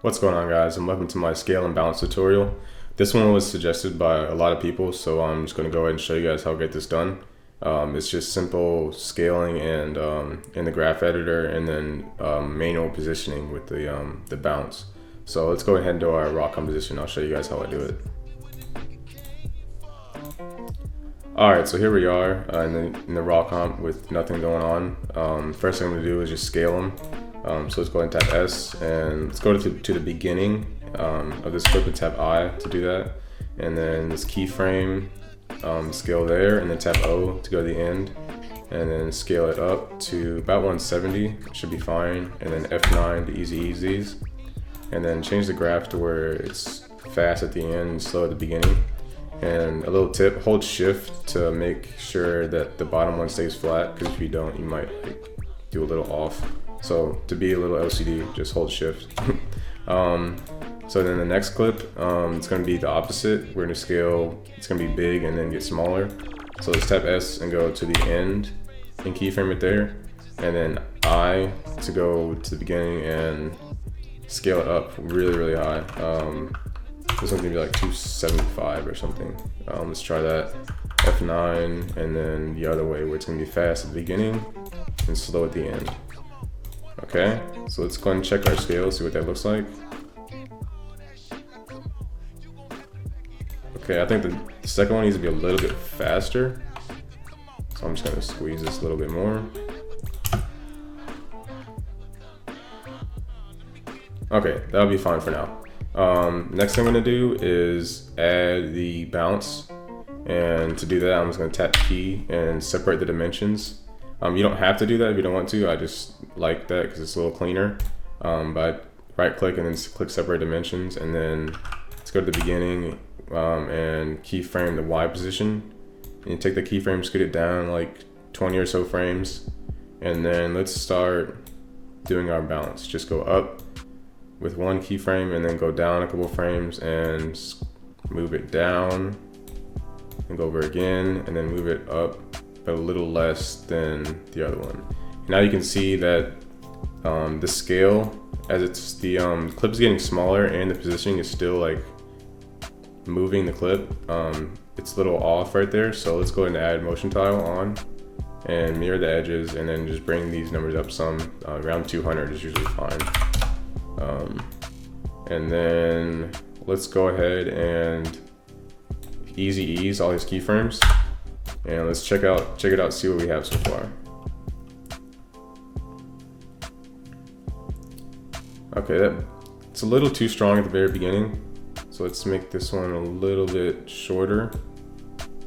What's going on, guys, and welcome to my scale and balance tutorial. This one was suggested by a lot of people, so I'm just going to go ahead and show you guys how to get this done. It's just simple scaling and in the graph editor, and then manual positioning with the bounce. So let's go ahead and do our raw composition. I'll show you guys how I do it. Alright, so here we are in the raw comp with nothing going on. First thing I'm going to do is just scale them. So let's go ahead and tap S, and let's go to the beginning of this clip and tap I to do that. And then this keyframe, scale there, and then tap O to go to the end. And then scale it up to about 170, should be fine. And then F9 to ease these. And then change the graph to where it's fast at the end and slow at the beginning. And a little tip, hold shift to make sure that the bottom one stays flat, because if you don't, you might do a little off. So to be a little LCD, just hold shift. So then the next clip, it's gonna be the opposite. We're gonna scale, it's gonna be big and then get smaller. So let's tap S and go to the end and keyframe it there. And then I to go to the beginning and scale it up really high. This one's gonna be like 275 or something. Let's try that. F9, and then the other way where it's gonna be fast at the beginning and slow at the end. Okay, so let's go ahead and check our scale, see what that looks like. Okay, I think the second one needs to be a little bit faster. So I'm just gonna squeeze this a little bit more. Okay, that'll be fine for now. Next thing I'm gonna do is add the bounce. And to do that, I'm just gonna tap P and separate the dimensions. You don't have to do that if you don't want to. I just like that because it's a little cleaner. But right click and then click separate dimensions, and then let's go to the beginning and keyframe the Y position. And you take the keyframe, scoot it down like 20 or so frames, and then let's start doing our bounce. Just go up with one keyframe and then go down a couple frames and move it down and go over again, and then move it up but a little less than the other one. Now you can see that the scale, as it's the clip's getting smaller and the positioning is still like moving the clip, it's a little off right there. So let's go ahead and add motion tile on and mirror the edges, and then just bring these numbers up some. Around 200 is usually fine. And then let's go ahead and ease all these keyframes. And let's check it out, see what we have so far. Okay, it's a little too strong at the very beginning. So let's make this one a little bit shorter,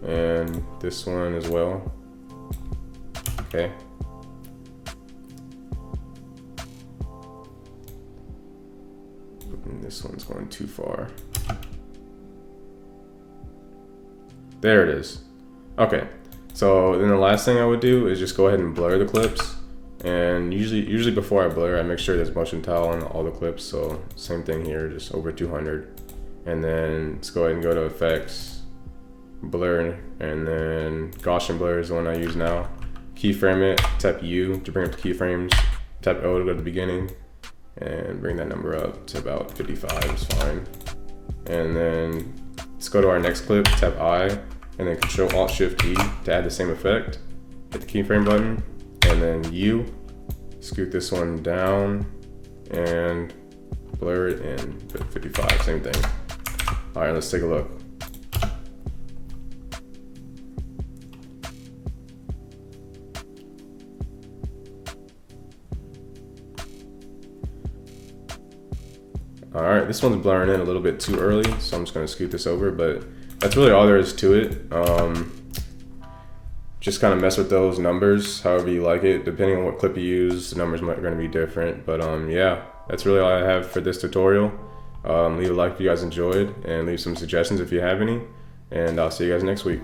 and this one as well. Okay. And this one's going too far. There it is. Okay, so then the last thing I would do is just go ahead and blur the clips. And usually before I blur, I make sure there's motion tile on all the clips. So same thing here, just over 200. And then let's go ahead and go to effects, blur, and then Gaussian blur is the one I use now. Keyframe it, tap U to bring up the keyframes, tap O to go to the beginning, and bring that number up to about 55 is fine. And then let's go to our next clip, tap I, and then Control Alt Shift E to add the same effect. Hit the keyframe button, and then U, scoot this one down and blur it in, put 55, same thing. All right, let's take a look. All right, this one's blurring in a little bit too early, so I'm just gonna scoot this over, but that's really all there is to it. Just kind of mess with those numbers however you like it. Depending on what clip you use, the numbers are going to be different. But yeah, that's really all I have for this tutorial. Leave a like if you guys enjoyed, and leave some suggestions if you have any. And I'll see you guys next week.